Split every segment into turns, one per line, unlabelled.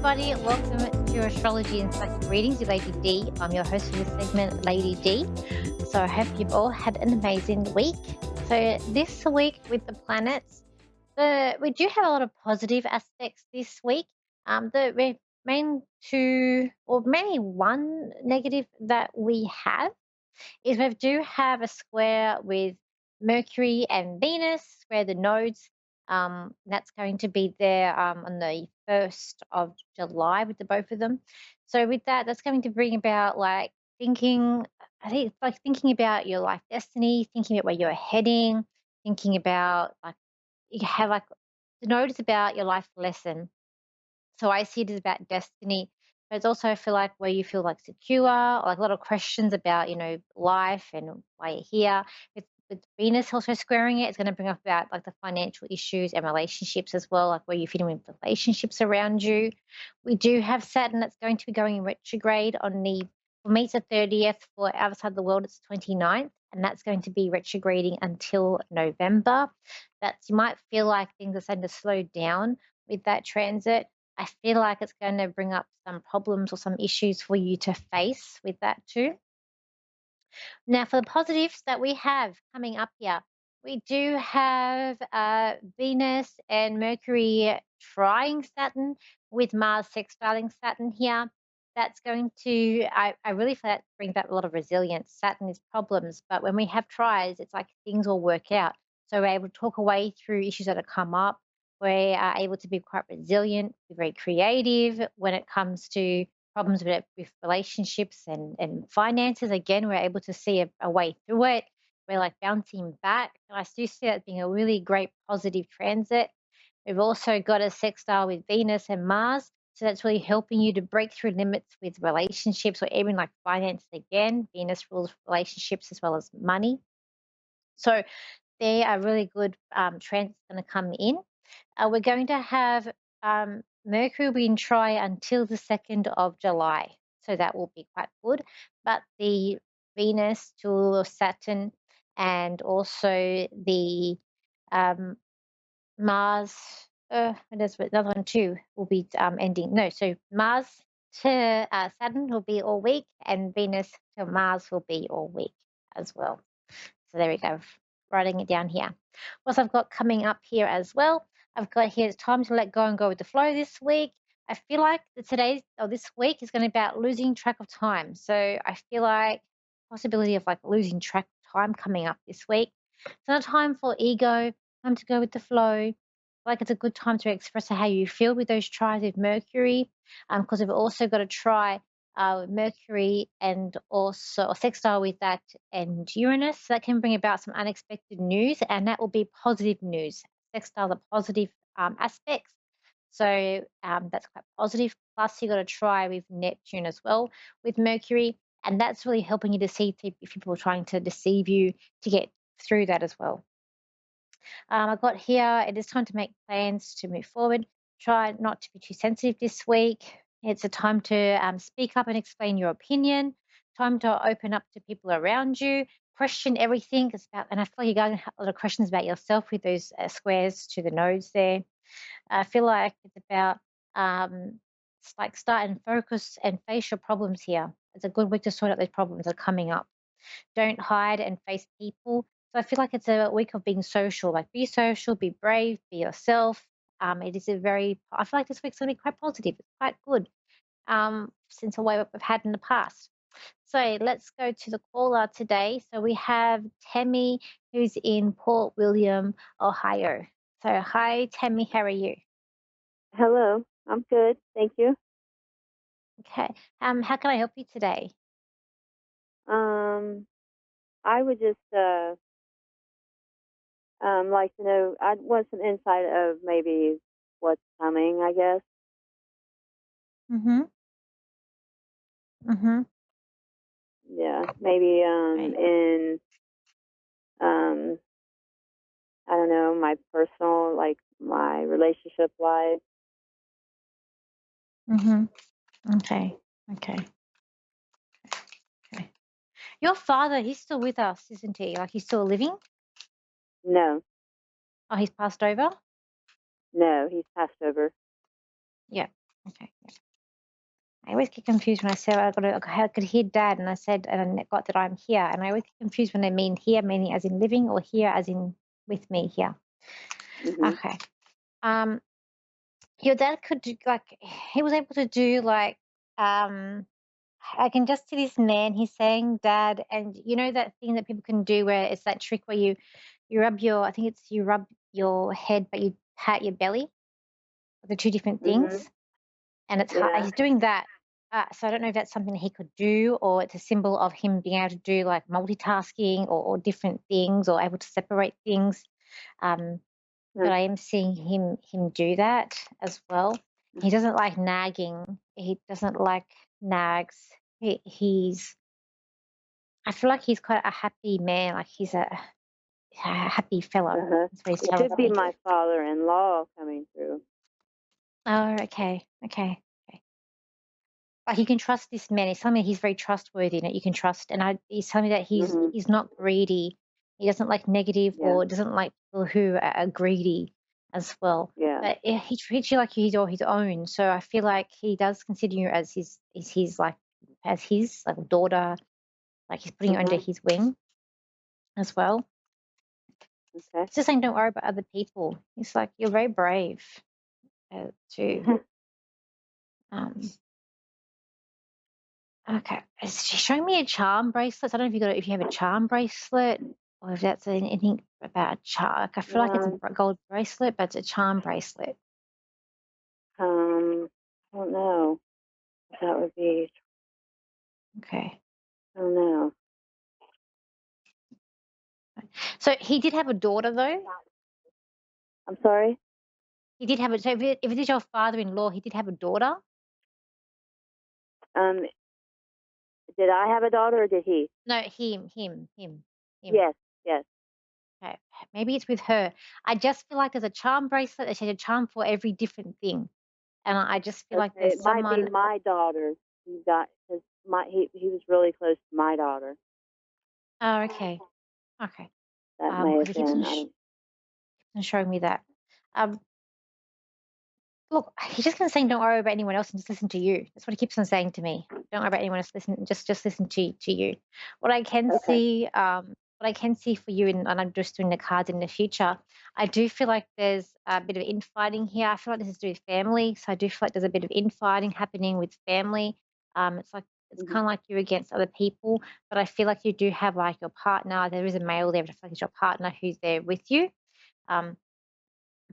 everybody. Welcome to Astrology and Psychic Readings with Lady D. I'm your host for this segment, Lady D. So I hope you've all had an amazing week. So this week with the planets, we do have a lot of positive aspects this week. The main two, or mainly one negative that we have is we do have a square with Mercury and Venus, square the nodes. That's going to be there on the 1st of July with the both of them. So with that, that's going to bring about like thinking, I think it's like thinking about your life destiny, thinking about where you're heading, thinking about like you have like the node is about your life lesson, so I see it as about destiny, but it's also I feel like where you feel like secure, or like a lot of questions about, life and why you're here. With Venus also squaring it, it's going to bring up about like the financial issues and relationships as well, like where you're fitting with relationships around you. We do have Saturn that's going to be going in retrograde on the for me it's the 30th, for outside the world it's 29th, and that's going to be retrograding until November. That you might feel like things are starting to slow down with that transit. I feel like it's going to bring up some problems or some issues for you to face with that too. Now, for the positives that we have coming up here, we do have Venus and Mercury trying Saturn with Mars sextiling Saturn here. That's going to, I really feel that brings up a lot of resilience. Saturn is problems, but when we have tries, it's like things will work out. So we're able to talk away through issues that have come up. We are able to be quite resilient, be very creative when it comes to problems with relationships and finances. Again, we're able to see a way through it. We're like bouncing back. And I do see that being a really great positive transit. We've also got a sextile with Venus and Mars. So that's really helping you to break through limits with relationships or even like finance again. Venus rules relationships as well as money. So they are really good transits going to come in. We're going to have Mercury will be in try until the 2nd of July. So that will be quite good. But the Venus to Saturn and also the um, Mars, there's another one too, will be ending. No, so Mars to Saturn will be all week, and Venus to Mars will be all week as well. So there we go, writing it down here. What I've got coming up here as well, I've got here, it's time to let go and go with the flow this week. I feel like this week is going to be about losing track of time. So I feel like possibility of like losing track of time coming up this week. It's not a time for ego, time to go with the flow. Like it's a good time to express how you feel with those tries with Mercury, because we've also got to try Mercury and also a sextile with that and Uranus. So that can bring about some unexpected news, and that will be positive news. Sextile, the positive aspects. So that's quite positive. Plus, you've got to try with Neptune as well with Mercury, and that's really helping you to see if people are trying to deceive you to get through that as well. I've got here, it is time to make plans to move forward. Try not to be too sensitive this week. It's a time to speak up and explain your opinion. Time to open up to people around you. Question everything. And I feel like you're going to have a lot of questions about yourself with those squares to the nodes there. I feel like it's about like start and focus and face your problems here. It's a good week to sort out those problems that are coming up. Don't hide and face people. So I feel like it's a week of being social, like be social, be brave, be yourself. It is I feel like this week's going to be quite positive. It's quite good since the way what we've had in the past. So let's go to the caller today. So we have Tammy, who's in Port William, Ohio. So hi, Tammy, how are you?
Hello, I'm good, thank you.
Okay. How can I help you today?
Um, I would just like to know. I want some insight of maybe what's coming. I guess.
Mm-hmm. Mm-hmm.
Yeah, maybe
Okay.
in um I don't know, my personal, like my relationship life.
Mm-hmm. Okay. Okay. Okay. Your father, he's still with us, isn't he? Like he's still living?
No,
Oh, he's passed over?
no, he's passed over.
Yeah. Okay. I always get confused when I say I could hear dad, and I said, and I got that I'm here, and I always get confused when I mean here, meaning as in living, or here as in with me here.
Mhm.
Okay. Um, your dad could do like he was able to do like um I can just see this man, he's saying dad, and you know that thing that people can do where it's that trick where you rub your I think it's you rub your head but you pat your belly, the two different things,
Mhm.
and it's hard.
Yeah.
He's doing that. So I don't know if that's something that he could do, or it's a symbol of him being able to do like multitasking or different things, or able to separate things. Um,
Huh.
but I am seeing him do that as well. He doesn't like nagging. He doesn't like nags. He's. I feel like he's quite a happy man. Like he's a happy fellow.
Uh-huh.
That's what he's
It
telling
could be
me.
my father-in-law coming through.
Oh, okay, okay, okay. Like you can trust this man. He's telling me he's very trustworthy and that you can trust. And he's telling me that
Mhm.
he's not greedy. He doesn't like negative
Yeah.
or doesn't like people who are greedy as well.
Yeah.
But he treats you like he's all his own. So I feel like he does consider you as his like as his like daughter. Like he's putting you under
Mhm.
his wing as well.
Okay.
He's just saying don't worry about other people. He's like you're very brave too. Um, Okay. She's showing me a charm bracelet. I don't know if you have a charm bracelet or if that's anything about a charm. Like, I feel like it's a
um,
gold bracelet, but it's a charm bracelet.
I don't know. That would be.
Okay.
I don't know.
So he did have a daughter though.
I'm sorry.
He did have a. So if it is your father-in-law, he did have a daughter.
Um, did I have a daughter or did he?
No, him.
Yes. Yes.
Okay. Maybe it's with her. I just feel like there's a charm bracelet that she had a charm for every different thing, and I just feel like
Okay.
there's
It might be
someone.
my daughter. He got because he was really close to my daughter.
Oh, okay. Okay.
That may
Because
have
he keeps
been. I don't.
on showing me that. Um, Look, he just keeps saying, "Don't worry about anyone else and just listen to you." That's what he keeps on saying to me. Don't worry about anyone else. Listen, just listen to you. What I can
Okay.
see, what I can see for you, and I'm just doing the cards in the future. I do feel like there's a bit of infighting here. I feel like this is to do with family, so I do feel like there's a bit of infighting happening with family. It's like it's
Mhm.
kind of like you against other people, but I feel like you do have like your partner. There is a male there, but I feel like it's your partner who's there with you. Um,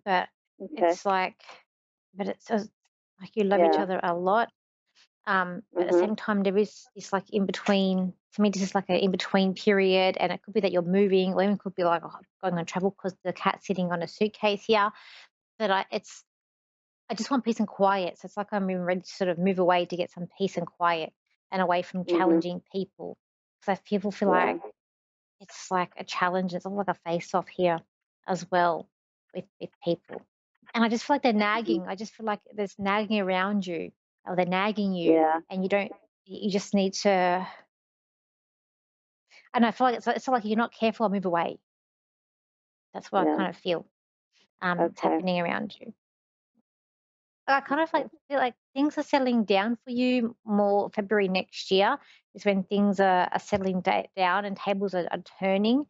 but
Okay.
it's like but it's like you love each
Yeah.
other a lot. But at the
Mhm.
same time, there is this like in between. To me, this is like an in between period, and it could be that you're moving, or even could be like going on travel because the cat's sitting on a suitcase here. But I just want peace and quiet. So it's like I'm even ready to sort of move away to get some peace and quiet and away from
Mhm.
challenging people because I feel
Yeah.
like it's like a challenge. It's almost like a face off here as well with people. And I just feel like they're
Mhm.
nagging. I just feel like there's nagging around you or they're nagging you
Yeah.
and you just need to, I don't know, I feel like it's like if you're not careful or move away. That's what I
Yeah.
kind of feel it's
Okay.
happening around you. I kind of like feel like things are settling down for you more February next year is when things are settling down and tables are turning.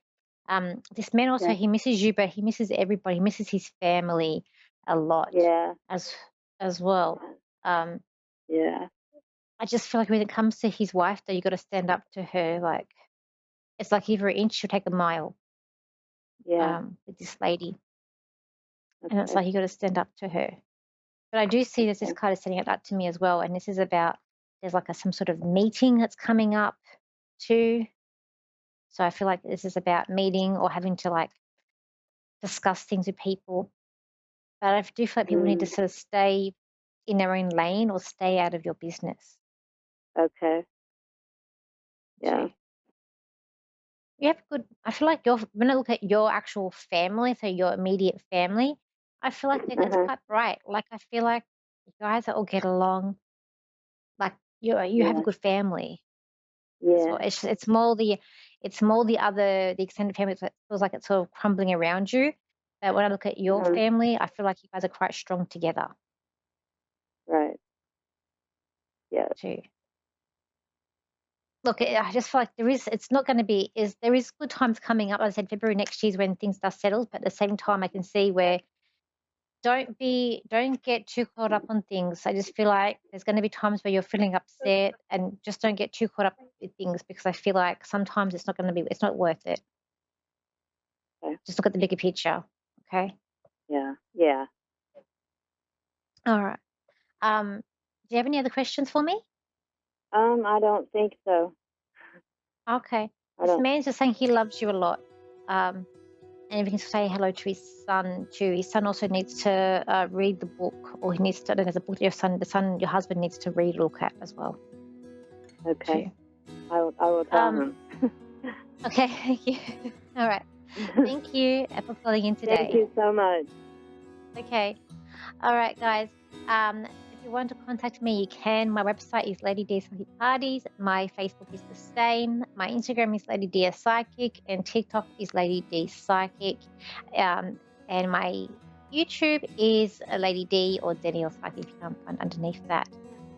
This man also
Okay.
he misses you, but he misses everybody. He misses his family a lot
Yeah.
as as well. Um,
Yeah.
I just feel like when it comes to his wife, though, you got to stand up to her. Like it's like every inch she'll take a mile.
Yeah.
With this lady, and it's
Okay.
like you got to stand up to her. But I do see there's this
Okay.
kind of setting it up to me as well, and this is about there's like some sort of meeting that's coming up too. So I feel like this is about meeting or having to like discuss things with people. But I do feel like people need to
Mm.
sort of stay in their own lane or stay out of your business
Okay. Yeah.
too. You have good. I feel like your when I look at your actual family, so your immediate family, I feel like that it's
Uh-huh.
quite bright. Like I feel like you guys all get along. Like you have a
Yeah.
good family. As well.
Yeah.
It's more the extended family that feels like it's sort of crumbling around you. But when I look at your
Uh-huh.
family, I feel like you guys are quite strong together.
Right. Yes.
too. Look, I just feel like it's not going to be, there is good times coming up. As I said, February next year is when things are settled, but at the same time, I can see where don't get too caught up on things. I just feel like there's going to be times where you're feeling upset, and just don't get too caught up with things, because I feel like sometimes it's not worth it.
Okay.
Just look at the bigger picture. Okay.
Yeah. Yeah.
All right. Do you have any other questions for me?
I don't think so.
Okay.
I
This
don't.
man's just saying he loves you a lot. And if you can say hello to his son too. His son also needs to read the book, or he needs to. There's a book your husband needs to read, look at as well
Okay.
too.
I will tell him.
Okay. Thank you. All right. Thank you for calling in today.
Thank you so much.
Okay. All right, guys. If you want to contact me, you can. My website is Lady D Psychic Parties. My Facebook is the same. My Instagram is Lady D Psychic, and TikTok is Lady D Psychic. And my YouTube is Lady D or Danielle Psychic, if you can't find underneath that.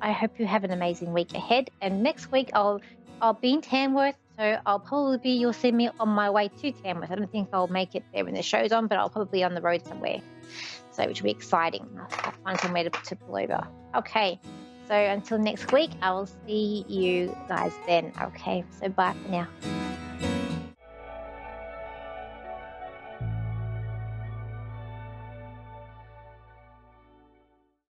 I hope you have an amazing week ahead. And next week I'll be in Tamworth, so you'll see me on my way to Tamworth. I don't think I'll make it there when the show's on, but I'll probably be on the road somewhere. So, which will be exciting. I'll find somewhere to pull over. Okay. So until next week, I will see you guys then. Okay. So bye for now.